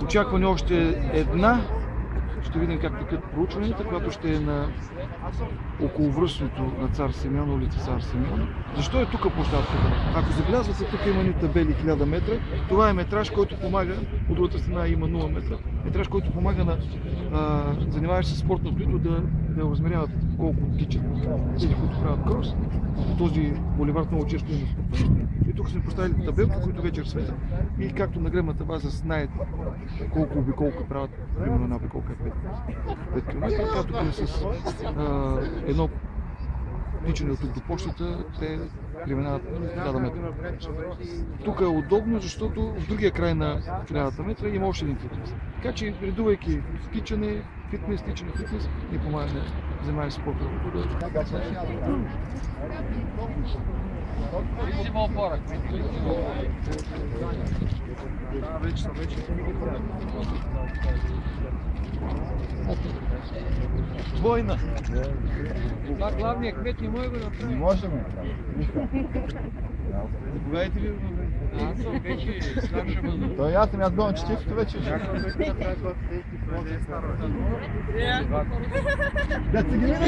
Очакване още една. Ще видим как текат проучванията, която ще е на околовръстното на Цар Симеон, улица Цар Симеон. Защо е тук площадката? Ако забелязвате, тук има ни табели 1000 метра. Това е метраж, който помага, от другата страна има 0 метра. Метраж, който помага на занимаващи се спортно строителство да размеряват колко тичат тези, които правят крос. Този буливард много често има спортно. И тук сме поставили табелки, които вечер светят. И както на гребната база знаете колко обиколка правят, примерно една обиколка е 5 км, така тук е с едно тичане от тук до почтата, те преминават 1000 метра. Тук е удобно, защото в другия край на 1000 метра има още един фитнес. Така че, редувайки тичане, фитнес, ни помага да занимаваме спорта. Двойна! Това главният кмет не може да го направи. Не можем. Заповядайте ли? Аз съм вече слабша бъда. То аз бил на 40-то вече. Да се ги мине!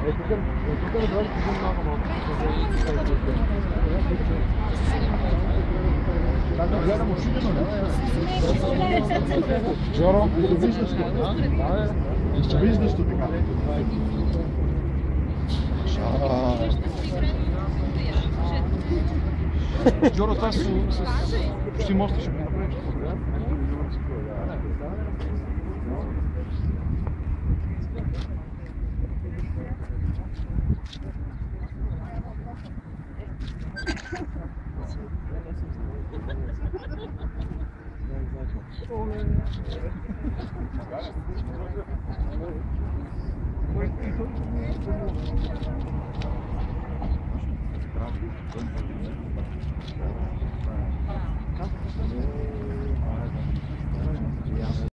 Тук да много. Така гледам очудено, не? Жоро, виждаш ли? Ще виждаш ли така? Жоро, това с почти моста ще го направиш.